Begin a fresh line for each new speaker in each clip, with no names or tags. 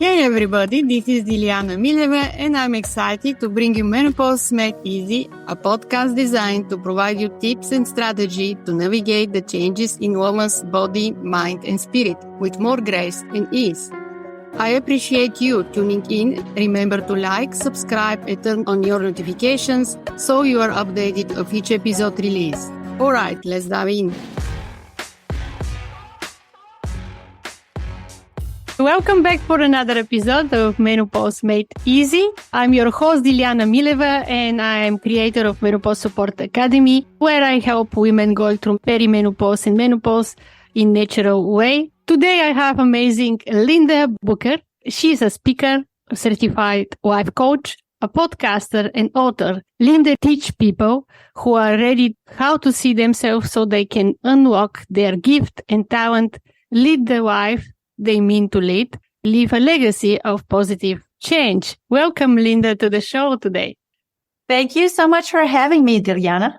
Hey everybody, this is Dilyana and Mileva, and I'm excited to bring you Menopause Made Easy, a podcast designed to provide you tips and strategy to navigate the changes in woman's body, mind, and spirit with more grace and ease. I appreciate you tuning in. Remember to like, subscribe, and turn on your notifications so you are updated of each episode release. Alright, let's dive in. Welcome back for another episode of Menopause Made Easy. I'm your host, Dilyana Mileva, and I am creator of Menopause Support Academy, where I help women go through perimenopause and menopause in natural way. Today, I have amazing Linda Bucher. She's a speaker, a certified wife coach, a podcaster, and author. Linda teaches people who are ready how to see themselves so they can unlock their gift and talent, lead the wife they mean to lead, leave a legacy of positive change. Welcome, Linda, to the show today.
Thank you so much for having me, Dilyana.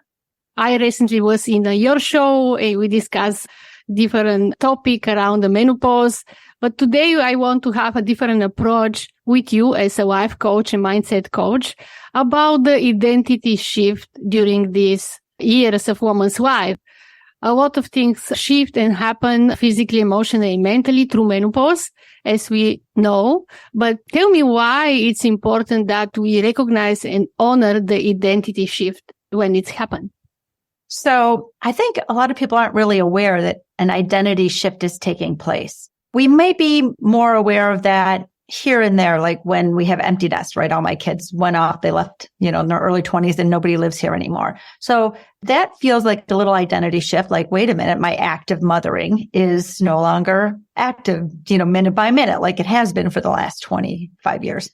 I recently was in your show. We discussed different topic around the menopause, but today I want to have a different approach with you as a life coach and mindset coach about the identity shift during these years of woman's life. A lot of things shift and happen physically, emotionally, and mentally through menopause, as we know. But tell me why it's important that we recognize and honor the identity shift when it's happened.
So I think a lot of people aren't really aware that an identity shift is taking place. We may be more aware of that here and there, like when we have empty nest, right? All my kids went off, they left, in their early 20s and nobody lives here anymore. So that feels like a little identity shift. Like, wait a minute, my active mothering is no longer active, minute by minute, like it has been for the last 25 years.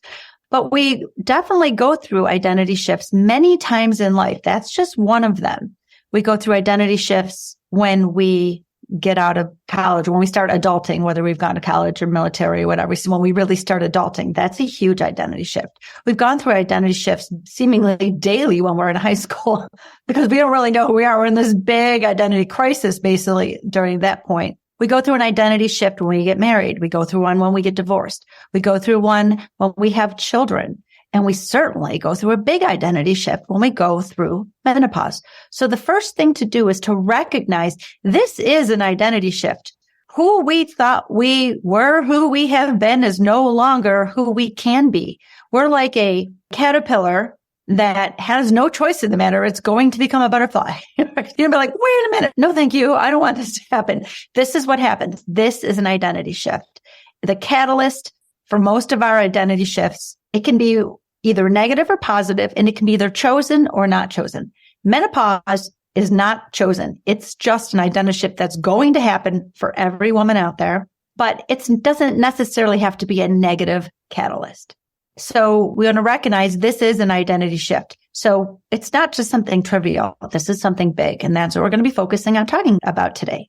But we definitely go through identity shifts many times in life. That's just one of them. We go through identity shifts when we get out of college, when we start adulting, whether we've gone to college or military or whatever. So when we really start adulting, that's a huge identity shift. We've gone through identity shifts seemingly daily when we're in high school because we don't really know who we are. We're in this big identity crisis basically during that point. We go through an identity shift when we get married. We go through one when we get divorced. We go through one when we have children. And we certainly go through a big identity shift when we go through menopause. So the first thing to do is to recognize this is an identity shift. Who we thought we were, who we have been is no longer who we can be. We're like a caterpillar that has no choice in the matter. It's going to become a butterfly. You're going to be like, wait a minute. No, thank you. I don't want this to happen. This is what happens. This is an identity shift. The catalyst for most of our identity shifts, it can be either negative or positive, and it can be either chosen or not chosen. Menopause is not chosen. It's just an identity shift that's going to happen for every woman out there, but it doesn't necessarily have to be a negative catalyst. So we want to recognize this is an identity shift. So it's not just something trivial. This is something big, and that's what we're going to be focusing on talking about today.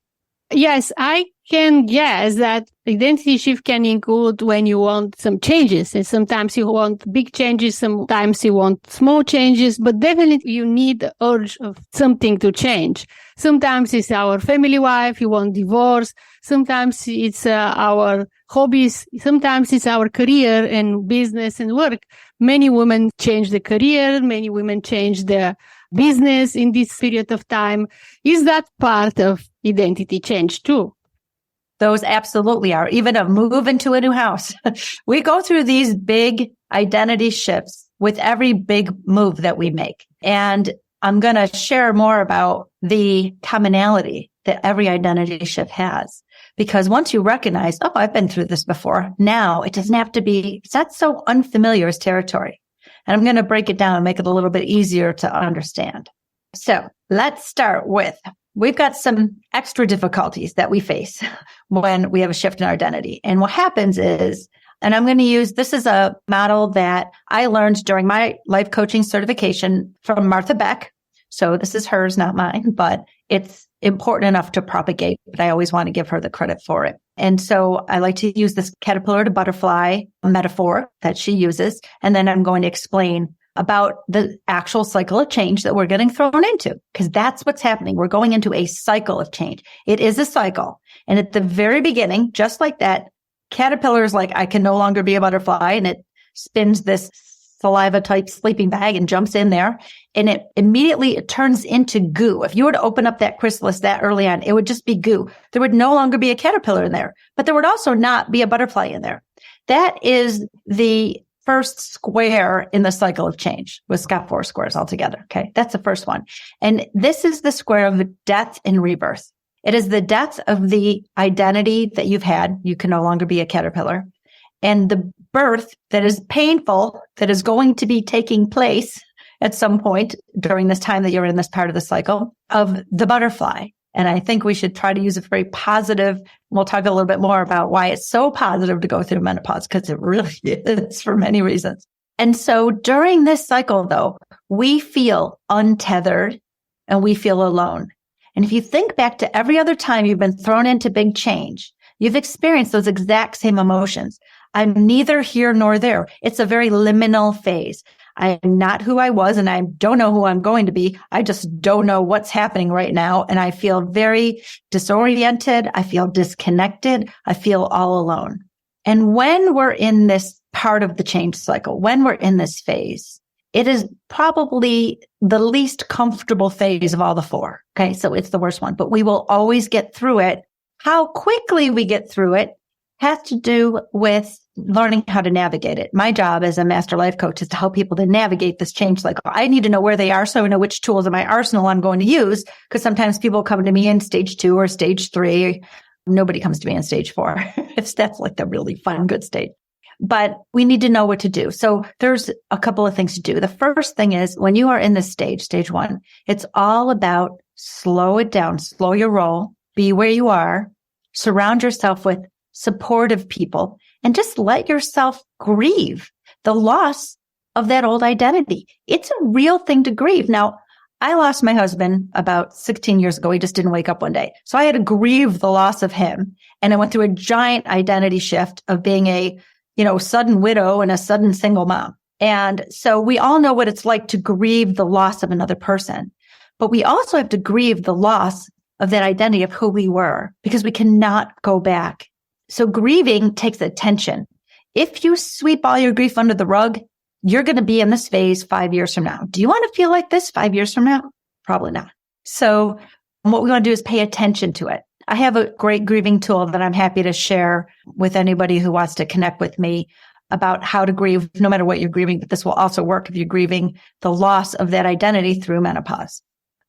Yes, I can guess that identity shift can include when you want some changes. And sometimes you want big changes, sometimes you want small changes, but definitely you need the urge of something to change. Sometimes it's our family life, you want divorce. Sometimes it's our hobbies. Sometimes it's our career and business and work. Many women change the career. Many women change their business in this period of time. Is that part of identity change too?
Those absolutely are. Even a move into a new house. We go through these big identity shifts with every big move that we make. And I'm going to share more about the commonality that every identity shift has. Because once you recognize, oh, I've been through this before, now it doesn't have to be, it's not so unfamiliar as territory. And I'm going to break it down and make it a little bit easier to understand. So let's start with, we've got some extra difficulties that we face when we have a shift in our identity. And what happens is, and I'm going to use, this is a model that I learned during my life coaching certification from Martha Beck. So this is hers, not mine, but it's important enough to propagate, but I always want to give her the credit for it. And so I like to use this caterpillar to butterfly metaphor that she uses. And then I'm going to explain about the actual cycle of change that we're getting thrown into, because that's what's happening. We're going into a cycle of change. It is a cycle. And at the very beginning, just like that Caterpillar is like, I can no longer be a butterfly. And it spins this saliva type sleeping bag and jumps in there. And it turns into goo. If you were to open up that chrysalis that early on, it would just be goo. There would no longer be a caterpillar in there, but there would also not be a butterfly in there. That is the first square in the cycle of change. It's got 4 squares altogether. Okay. That's the first one. And this is the square of death and rebirth. It is the death of the identity that you've had. You can no longer be a caterpillar. And the birth that is painful, that is going to be taking place at some point during this time that you're in this part of the cycle of the butterfly. And I think we should try to use a very positive. We'll talk a little bit more about why it's so positive to go through menopause, because it really is for many reasons. And so during this cycle, though, we feel untethered and we feel alone. And if you think back to every other time you've been thrown into big change, you've experienced those exact same emotions. I'm neither here nor there. It's a very liminal phase. I'm not who I was, and I don't know who I'm going to be. I just don't know what's happening right now. And I feel very disoriented. I feel disconnected. I feel all alone. And when we're in this part of the change cycle, when we're in this phase, it is probably the least comfortable phase of all the 4. Okay. So it's the worst one, but we will always get through it. How quickly we get through it has to do with learning how to navigate it. My job as a master life coach is to help people to navigate this change cycle. I need to know where they are so I know which tools in my arsenal I'm going to use, because sometimes people come to me in stage 2 or stage 3. Nobody comes to me in stage 4. If that's like the really fun, good stage. But we need to know what to do. So there's a couple of things to do. The first thing is when you are in this stage 1, it's all about slow it down, slow your roll, be where you are, surround yourself with supportive people, and just let yourself grieve the loss of that old identity. It's a real thing to grieve. Now, I lost my husband about 16 years ago. He just didn't wake up one day. So I had to grieve the loss of him. And I went through a giant identity shift of being a, sudden widow and a sudden single mom. And so we all know what it's like to grieve the loss of another person. But we also have to grieve the loss of that identity of who we were, because we cannot go back. So grieving takes attention. If you sweep all your grief under the rug, you're going to be in this phase 5 years from now. Do you want to feel like this 5 years from now? Probably not. So what we want to do is pay attention to it. I have a great grieving tool that I'm happy to share with anybody who wants to connect with me about how to grieve, no matter what you're grieving. But this will also work if you're grieving the loss of that identity through menopause.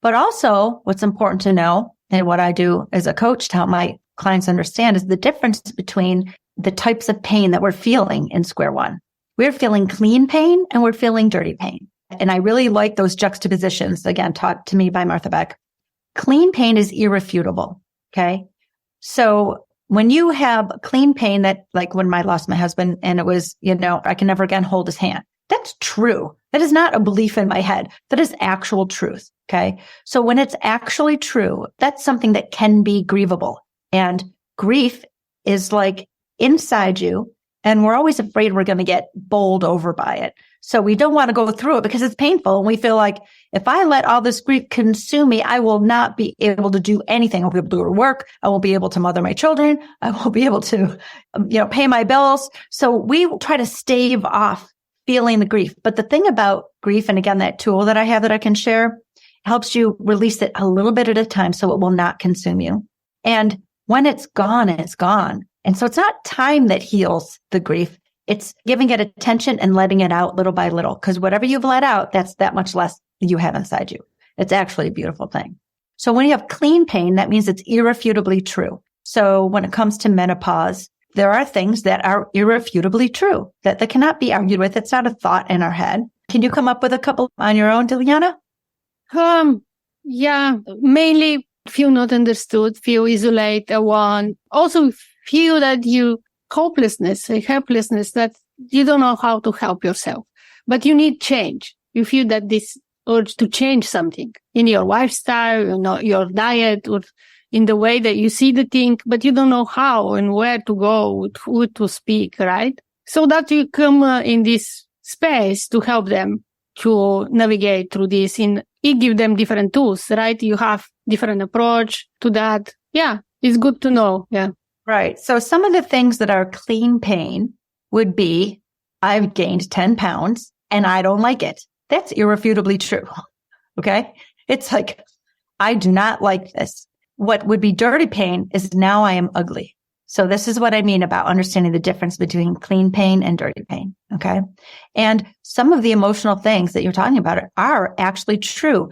But also what's important to know, and what I do as a coach to help my clients understand, is the difference between the types of pain that we're feeling in square 1. We're feeling clean pain and we're feeling dirty pain. And I really like those juxtapositions, again, taught to me by Martha Beck. Clean pain is irrefutable. Okay. So when you have clean pain, that like when I lost my husband and it was, I can never again hold his hand. That's true. That is not a belief in my head. That is actual truth. Okay. So when it's actually true, that's something that can be grievable. And grief is like inside you. And we're always afraid we're going to get bowled over by it. So we don't want to go through it because it's painful. And we feel like if I let all this grief consume me, I will not be able to do anything. I won't be able to do work. I won't be able to mother my children. I won't be able to, pay my bills. So we try to stave off feeling the grief. But the thing about grief, and again, that tool that I have that I can share, helps you release it a little bit at a time so it will not consume you. And when it's gone, it's gone. And so it's not time that heals the grief. It's giving it attention and letting it out little by little. Because whatever you've let out, that's that much less you have inside you. It's actually a beautiful thing. So when you have clean pain, that means it's irrefutably true. So when it comes to menopause, there are things that are irrefutably true that cannot be argued with. It's not a thought in our head. Can you come up with a couple on your own, Dilyana?
Yeah, mainly feel not understood, feel isolated, one. Also feel that helplessness, that you don't know how to help yourself, but you need change. You feel that this urge to change something in your lifestyle, your diet, or in the way that you see the thing, but you don't know how and where to go, with who to speak, right? So that you come in this space to help them to navigate through this, and it give them different tools, right? You have different approach to that. Yeah, it's good to know. Yeah.
Right. So some of the things that are clean pain would be, I've gained 10 pounds and I don't like it. That's irrefutably true. Okay. It's like, I do not like this. What would be dirty pain is now I am ugly. So this is what I mean about understanding the difference between clean pain and dirty pain. Okay. And some of the emotional things that you're talking about are actually true.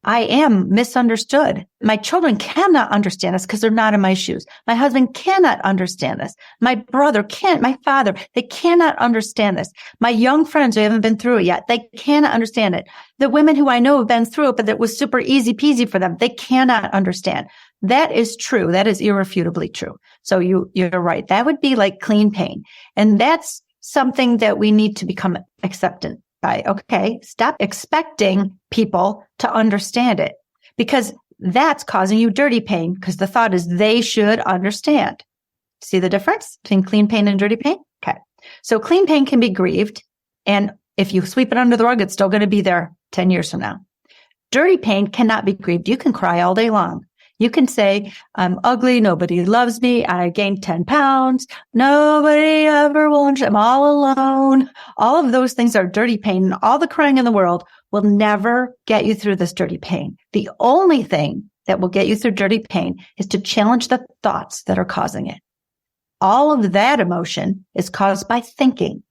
I am misunderstood. My children cannot understand this because they're not in my shoes. My husband cannot understand this. My brother can't, my father, they cannot understand this. My young friends who haven't been through it yet, they cannot understand it. The women who I know have been through it, but it was super easy peasy for them. They cannot understand. That is true. That is irrefutably true. So you're right. That would be like clean pain. And that's something that we need to become acceptant by. Okay, stop expecting people to understand it because that's causing you dirty pain because the thought is they should understand. See the difference between clean pain and dirty pain? Okay. So clean pain can be grieved. And if you sweep it under the rug, it's still going to be there 10 years from now. Dirty pain cannot be grieved. You can cry all day long. You can say, I'm ugly. Nobody loves me. I gained 10 pounds. Nobody ever wants. I'm all alone. All of those things are dirty pain. And all the crying in the world will never get you through this dirty pain. The only thing that will get you through dirty pain is to challenge the thoughts that are causing it. All of that emotion is caused by thinking.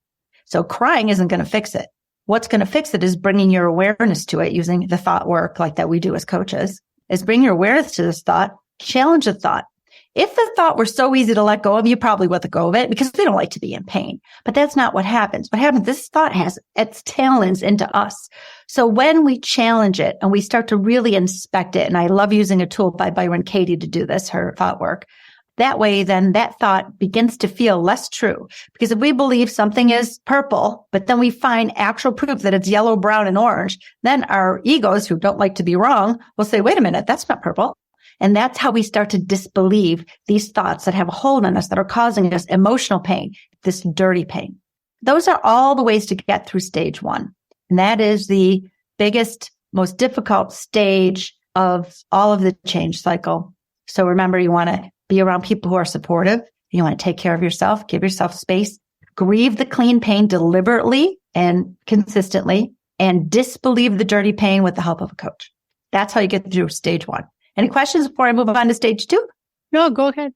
So crying isn't going to fix it. What's going to fix it is bringing your awareness to it using the thought work like that we do as coaches. Is bring your awareness to this thought, challenge the thought. If the thought were so easy to let go of, you probably let go of it because we don't like to be in pain. But that's not what happens. What happens, this thought has its talons into us. So when we challenge it and we start to really inspect it, and I love using a tool by Byron Katie to do this, her thought work. That way, then that thought begins to feel less true. Because if we believe something is purple, but then we find actual proof that it's yellow, brown, and orange, then our egos who don't like to be wrong will say, wait a minute, that's not purple. And that's how we start to disbelieve these thoughts that have a hold on us that are causing us emotional pain, this dirty pain. Those are all the ways to get through stage one. And that is the biggest, most difficult stage of all of the change cycle. So remember, you want to be around people who are supportive. You want to take care of yourself, give yourself space, grieve the clean pain deliberately and consistently, and disbelieve the dirty pain with the help of a coach. That's how you get through stage one. Any questions before I move on to stage two?
No, go ahead.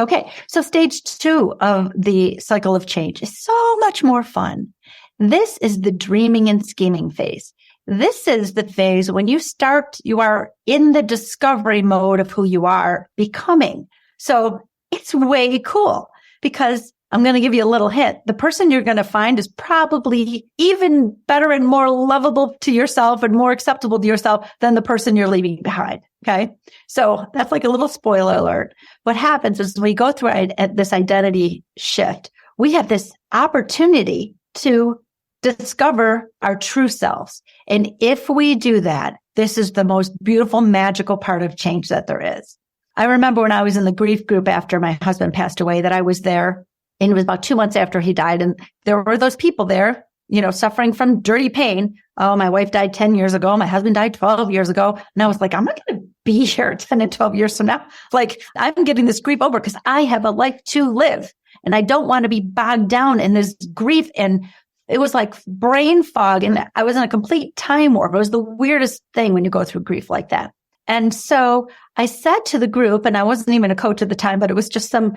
Okay. So stage two of the cycle of change is so much more fun. This is the dreaming and scheming phase. This is the phase when you are in the discovery mode of who you are becoming. So it's way cool because I'm going to give you a little hint. The person you're going to find is probably even better and more lovable to yourself and more acceptable to yourself than the person you're leaving behind. Okay. So that's like a little spoiler alert. What happens is when we go through this identity shift, we have this opportunity to discover our true selves. And if we do that, this is the most beautiful, magical part of change that there is. I remember when I was in the grief group after my husband passed away that I was there, and it was about 2 months after he died. And there were those people there, suffering from dirty pain. Oh, my wife died 10 years ago. My husband died 12 years ago. And I was like, I'm not going to be here 10 and 12 years from now. Like, I'm getting this grief over because I have a life to live and I don't want to be bogged down in this grief. And it was like brain fog. And I was in a complete time warp. It was the weirdest thing when you go through grief like that. And so I said to the group, and I wasn't even a coach at the time, but it was just some,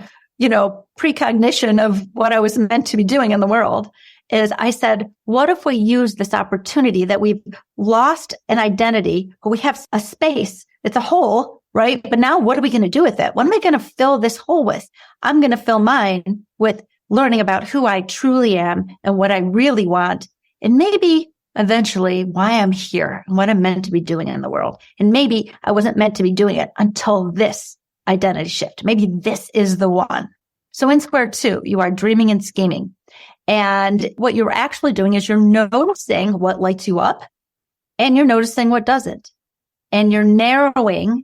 precognition of what I was meant to be doing in the world, is I said, what if we use this opportunity that we've lost an identity, but we have a space, it's a hole, right? But now what are we going to do with it? What am I going to fill this hole with? I'm going to fill mine with learning about who I truly am and what I really want. And maybe eventually why I'm here and what I'm meant to be doing in the world. And maybe I wasn't meant to be doing it until this identity shift. Maybe this is the one. So in square two, you are dreaming and scheming. And what you're actually doing is you're noticing what lights you up and you're noticing what doesn't. And you're narrowing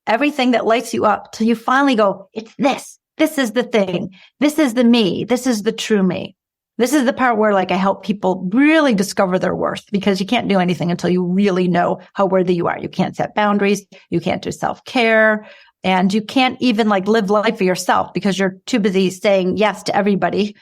everything that lights you up till you finally go, it's this. This is the thing. This is the me. This is the true me. This is the part where I help people really discover their worth, because you can't do anything until you really know how worthy you are. You can't set boundaries. You can't do self-care. And you can't even like live life for yourself because you're too busy saying yes to everybody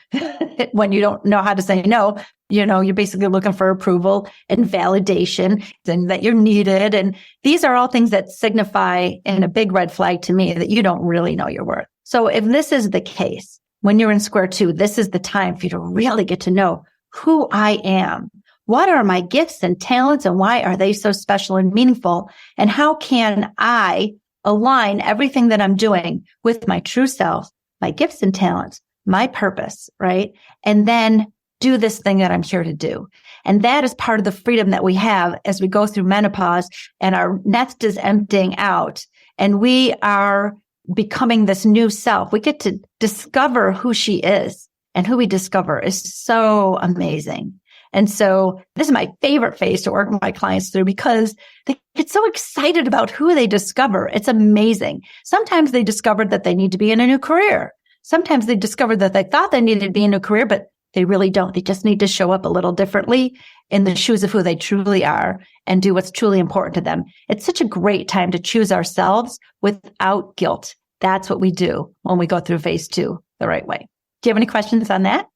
when you don't know how to say no. You know, you're basically looking for approval and validation and that you're needed. And these are all things that signify in a big red flag to me that you don't really know your worth. So if this is the case, when you're in square two, this is the time for you to really get to know who I am. What are my gifts and talents and why are they so special and meaningful? And how can I align everything that I'm doing with my true self, my gifts and talents, my purpose, right? And then do this thing that I'm here to do. And that is part of the freedom that we have as we go through menopause and our nest is emptying out and we are becoming this new self. We get to discover who she is, and who we discover is so amazing. And so this is my favorite phase to work with my clients through because they get so excited about who they discover. It's amazing. Sometimes they discovered that they need to be in a new career. Sometimes they discovered that they thought they needed to be in a career, but they really don't. They just need to show up a little differently in the shoes of who they truly are and do what's truly important to them. It's such a great time to choose ourselves without guilt. That's what we do when we go through phase two the right way. Do you have any questions on that?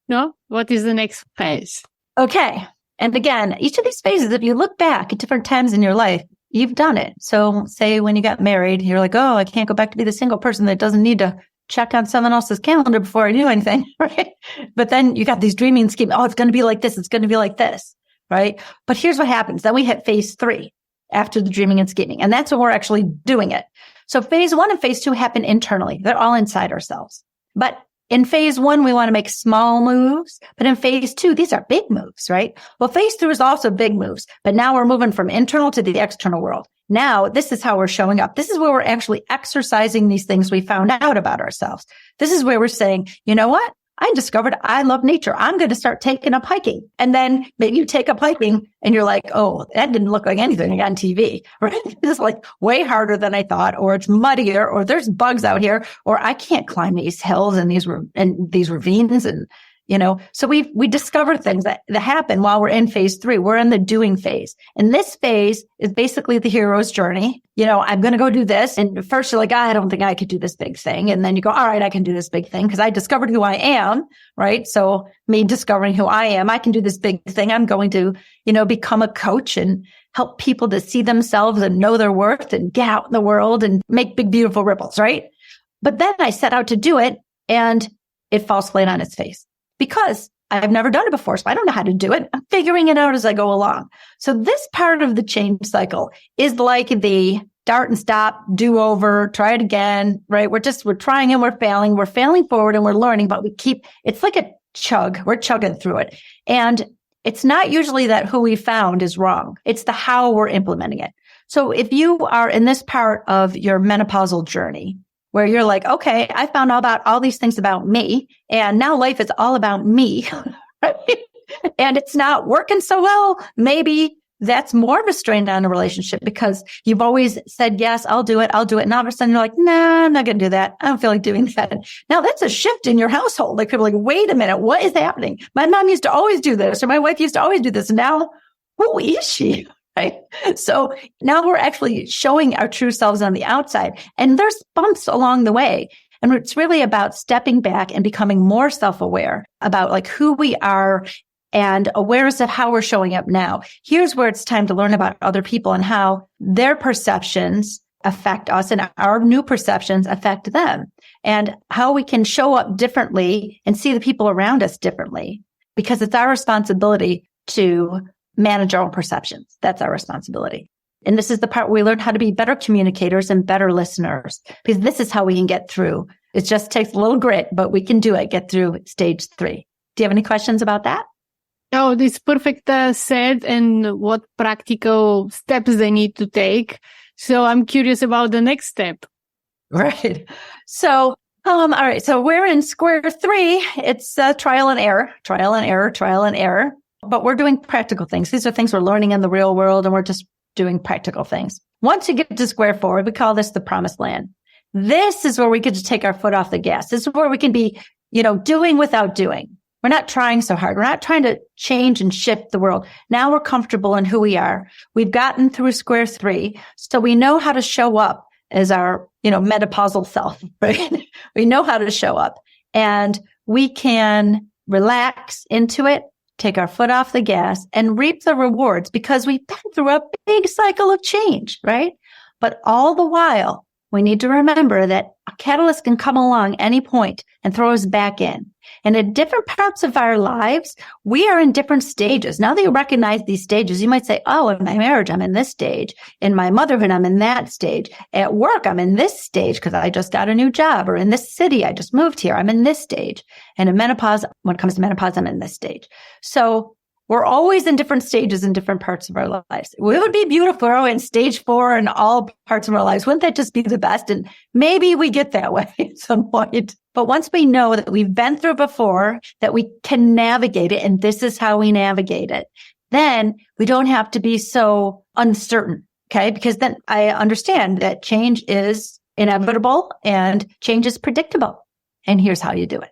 No? What is the next phase?
Okay. And again, each of these phases, if you look back at different times in your life, you've done it. So say when you got married, you're like, oh, I can't go back to be the single person that doesn't need to check on someone else's calendar before I do anything, right? But then you got these dreaming schemes. Oh, it's going to be like this. It's going to be like this, right? But here's what happens. Then we hit phase three after the dreaming and scheming. And that's when we're actually doing it. So phase one and phase two happen internally. They're all inside ourselves. But in phase one, we want to make small moves. But in phase two, these are big moves, right? Well, phase three is also big moves. But now we're moving from internal to the external world. Now, this is how we're showing up. This is where we're actually exercising these things we found out about ourselves. This is where we're saying, you know what? I discovered I love nature. I'm going to start taking up hiking. And then maybe you take up hiking and you're like, oh, that didn't look like anything on TV, right? It's like way harder than I thought, or it's muddier, or there's bugs out here, or I can't climb these hills and these ravines and, you know, so we discover things that happen while we're in phase three. We're in the doing phase. And this phase is basically the hero's journey. You know, I'm going to go do this. And first you're like, I don't think I could do this big thing. And then you go, all right, I can do this big thing because I discovered who I am, right? So me discovering who I am, I can do this big thing. I'm going to, you know, become a coach and help people to see themselves and know their worth and get out in the world and make big, beautiful ripples, right? But then I set out to do it and it falls flat on its face. Because I've never done it before, so I don't know how to do it. I'm figuring it out as I go along. So this part of the change cycle is like the start and stop, do over, try it again, right? We're trying and we're failing forward and we're learning, but it's like a chug. We're chugging through it. And it's not usually that who we found is wrong. It's the how we're implementing it. So if you are in this part of your menopausal journey, where you're like, okay, I found out about all these things about me, and now life is all about me, right? And it's not working so well. Maybe that's more of a strain on a relationship because you've always said, yes, I'll do it. And all of a sudden you're like, nah, I'm not going to do that. I don't feel like doing that. Now that's a shift in your household. Like people are like, wait a minute, what is happening? My mom used to always do this, or my wife used to always do this. And now who is she? Right? So now we're actually showing our true selves on the outside, and there's bumps along the way. And it's really about stepping back and becoming more self-aware about like who we are and awareness of how we're showing up now. Here's where it's time to learn about other people and how their perceptions affect us and our new perceptions affect them, and how we can show up differently and see the people around us differently, because it's our responsibility to manage our own perceptions. That's our responsibility. And this is the part where we learn how to be better communicators and better listeners, because this is how we can get through. It just takes a little grit, but we can do it, get through stage 3. Do you have any questions about that?
Oh, this perfect said, and what practical steps they need to take. So I'm curious about the next step.
Right. So, all right. So we're in square 3. It's trial and error. But we're doing practical things. These are things we're learning in the real world, and we're just doing practical things. Once you get to square 4, we call this the promised land. This is where we get to take our foot off the gas. This is where we can be, doing without doing. We're not trying so hard. We're not trying to change and shift the world. Now we're comfortable in who we are. We've gotten through square 3, so we know how to show up as our, menopausal self, right? We know how to show up and we can relax into it, take our foot off the gas and reap the rewards because we've been through a big cycle of change, right? But all the while, we need to remember that a catalyst can come along any point and throw us back in. And at different parts of our lives, we are in different stages. Now that you recognize these stages, you might say, oh, in my marriage, I'm in this stage. In my motherhood, I'm in that stage. At work, I'm in this stage because I just got a new job. Or in this city, I just moved here. I'm in this stage. And in menopause, when it comes to menopause, I'm in this stage. So we're always in different stages in different parts of our lives. It would be beautiful in stage 4 in all parts of our lives. Wouldn't that just be the best? And maybe we get that way at some point. But once we know that we've been through before, that we can navigate it, and this is how we navigate it, then we don't have to be so uncertain, okay? Because then I understand that change is inevitable and change is predictable. And here's how you do it.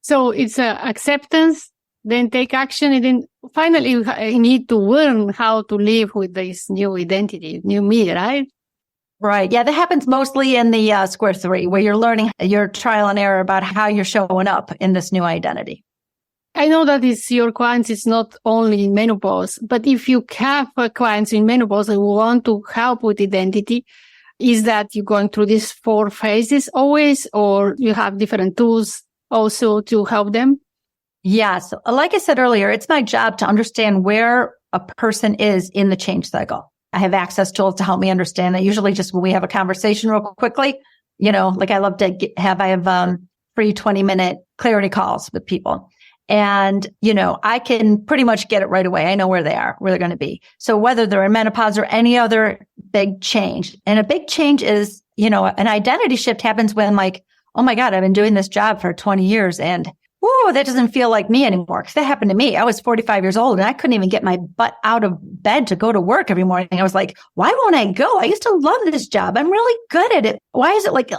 So it's acceptance, then take action, and then finally you need to learn how to live with this new identity, new me, right?
Right. Yeah, that happens mostly in the square 3, where you're learning your trial and error about how you're showing up in this new identity.
I know that it's your clients, it's not only in menopause, but if you have clients in menopause and want to help with identity, is that you're going through these 4 phases always, or you have different tools also to help them?
Yes. Like I said earlier, it's my job to understand where a person is in the change cycle. I have access tools to help me understand that. Usually just when we have a conversation real quickly, like I love to I have free 20-minute clarity calls with people. And, I can pretty much get it right away. I know where they are, where they're going to be. So whether they're in menopause or any other big change, and a big change is, an identity shift happens when like, oh my God, I've been doing this job for 20 years and whoa, that doesn't feel like me anymore. Because that happened to me. I was 45 years old and I couldn't even get my butt out of bed to go to work every morning. I was like, why won't I go? I used to love this job. I'm really good at it. Why is it like,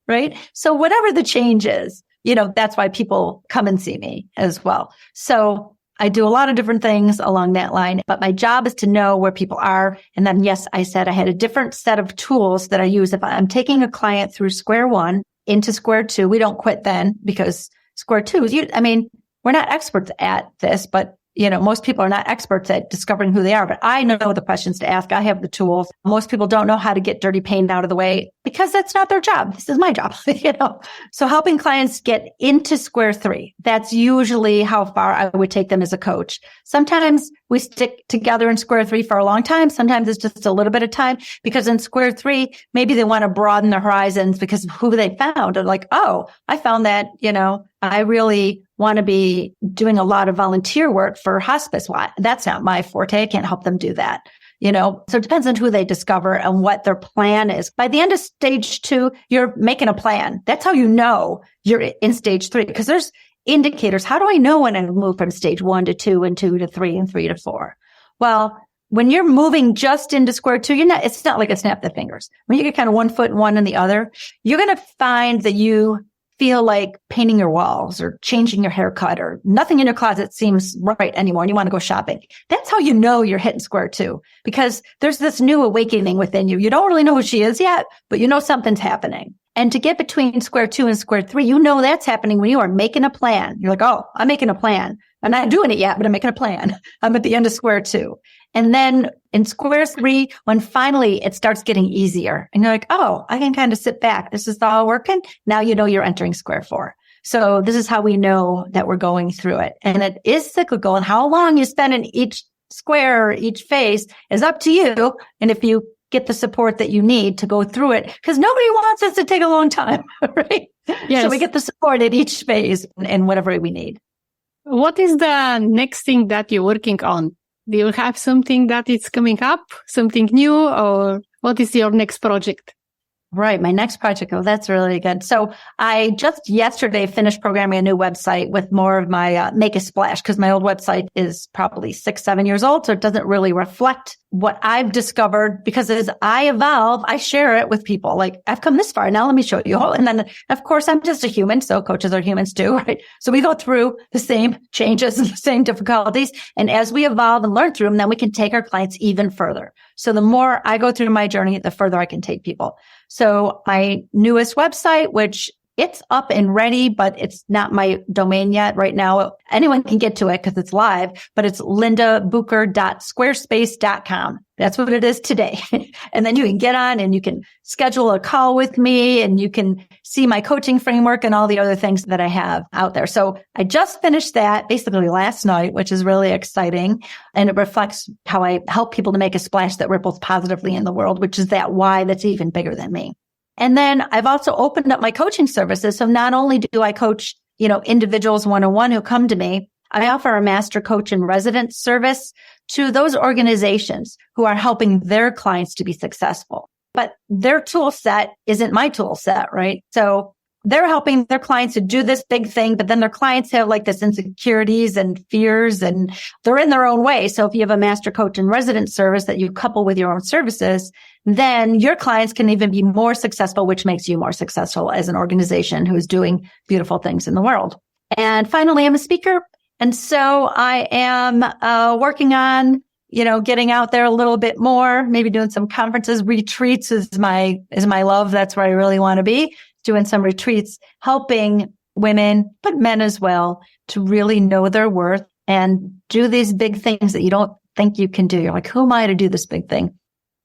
right? So whatever the change is, that's why people come and see me as well. So I do a lot of different things along that line, but my job is to know where people are. And then, yes, I said I had a different set of tools that I use. If I'm taking a client through square 1 into square 2, we don't quit then because square 2 is, we're not experts at this, but most people are not experts at discovering who they are, but I know the questions to ask. I have the tools. Most people don't know how to get dirty pain out of the way because that's not their job. This is my job, So helping clients get into square 3, that's usually how far I would take them as a coach. Sometimes we stick together in square 3 for a long time. Sometimes it's just a little bit of time because in square 3, maybe they want to broaden their horizons because of who they found. They're like, oh, I found that, I really want to be doing a lot of volunteer work for hospice. Why? That's not my forte. I can't help them do that. So it depends on who they discover and what their plan is. By the end of stage 2, you're making a plan. That's how you know you're in stage 3 because there's indicators. How do I know when I move from stage 1 to 2 and 2 to 3 and 3 to 4? Well, when you're moving just into square 2, it's not like a snap the fingers. When you get kind of one foot in one and the other, you're going to find that you feel like painting your walls or changing your haircut or nothing in your closet seems right anymore and you want to go shopping. That's how you know you're hitting square 2 because there's this new awakening within you. You don't really know who she is yet, but you know something's happening. And to get between square 2 and square 3, that's happening when you are making a plan. You're like, oh, I'm making a plan. I'm not doing it yet, but I'm making a plan. I'm at the end of square 2. And then in square 3, when finally it starts getting easier and you're like, oh, I can kind of sit back. This is all working. Now you're entering square 4. So this is how we know that we're going through it. And it is cyclical, and how long you spend in each square or each phase is up to you. And if you get the support that you need to go through it, because nobody wants us to take a long time, right?
Yes.
So we get the support at each phase and whatever we need.
What is the next thing that you're working on? Do you have something that is coming up, something new, or what is your next project?
Right. My next project. Oh, that's really good. So I just yesterday finished programming a new website with more of my make a splash because my old website is probably 6-7 years old. So it doesn't really reflect what I've discovered because as I evolve, I share it with people. Like I've come this far. Now let me show you. And then of course I'm just a human. So coaches are humans too, right? So we go through the same changes and the same difficulties. And as we evolve and learn through them, then we can take our clients even further. So the more I go through my journey, the further I can take people. So my newest website, which it's up and ready, but it's not my domain yet right now. Anyone can get to it because it's live, but it's lindabucher.squarespace.com. That's what it is today. And then you can get on and you can schedule a call with me and you can see my coaching framework and all the other things that I have out there. So I just finished that basically last night, which is really exciting. And it reflects how I help people to make a splash that ripples positively in the world, which is that why that's even bigger than me. And then I've also opened up my coaching services. So not only do I coach, individuals one-on-one who come to me, I offer a master coach in residence service to those organizations who are helping their clients to be successful. But their tool set isn't my tool set, right? So they're helping their clients to do this big thing, but then their clients have like this insecurities and fears and they're in their own way. So if you have a master coach in residence service that you couple with your own services, then your clients can even be more successful, which makes you more successful as an organization who's doing beautiful things in the world. And finally, I'm a speaker. And so I am working on, getting out there a little bit more, maybe doing some conferences. Retreats is my love. That's where I really want to be, doing some retreats, helping women, but men as well, to really know their worth and do these big things that you don't think you can do. You're like, who am I to do this big thing?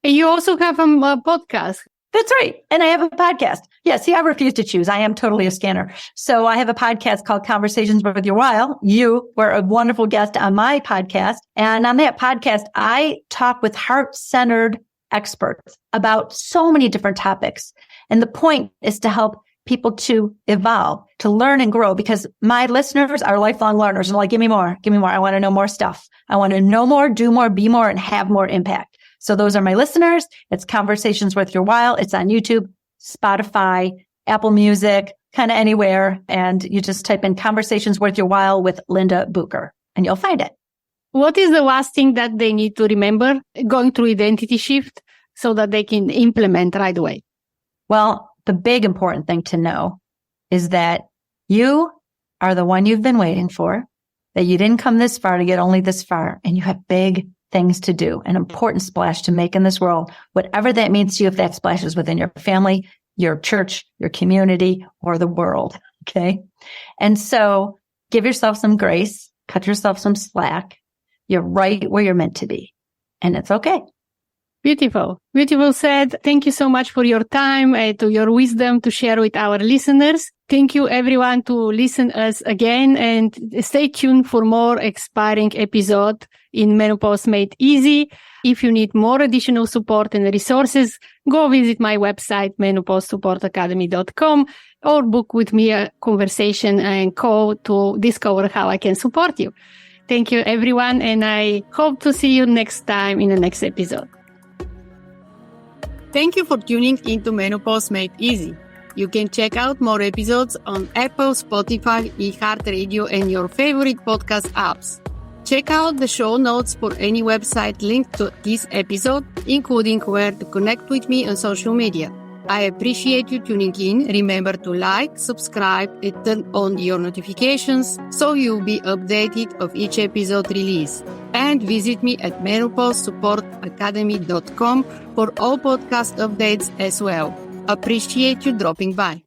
And you also have a podcast.
That's right. And I have a podcast. Yeah. See, I refuse to choose. I am totally a scanner. So I have a podcast called Conversations with Your While. You were a wonderful guest on my podcast. And on that podcast, I talk with heart-centered experts about so many different topics. And the point is to help people to evolve, to learn and grow, because my listeners are lifelong learners. And like, give me more. I want to know more stuff. I want to know more, do more, be more, and have more impact. So those are my listeners. It's Conversations Worth Your While. It's on YouTube, Spotify, Apple Music, kind of anywhere. And you just type in Conversations Worth Your While with Linda Bucher and you'll find it.
What is the last thing that they need to remember going through identity shift so that they can implement right away?
Well, the big important thing to know is that you are the one you've been waiting for, that you didn't come this far to get only this far, and you have big things to do, an important splash to make in this world, whatever that means to you, if that splash is within your family, your church, your community, or the world. Okay. And so give yourself some grace, cut yourself some slack. You're right where you're meant to be. And it's okay.
Beautiful. Beautiful said. Thank you so much for your time and to your wisdom to share with our listeners. Thank you everyone to listen us again and stay tuned for more inspiring episode in Menopause Made Easy. If you need more additional support and resources, go visit my website, menopausesupportacademy.com, or book with me a conversation and call to discover how I can support you. Thank you everyone, and I hope to see you next time in the next episode. Thank you for tuning into Menopause Made Easy. You can check out more episodes on Apple, Spotify, iHeartRadio, and your favorite podcast apps. Check out the show notes for any website linked to this episode, including where to connect with me on social media. I appreciate you tuning in. Remember to like, subscribe, and turn on your notifications so you'll be updated of each episode release. And visit me at menopausesupportacademy.com for all podcast updates as well. Appreciate you dropping by.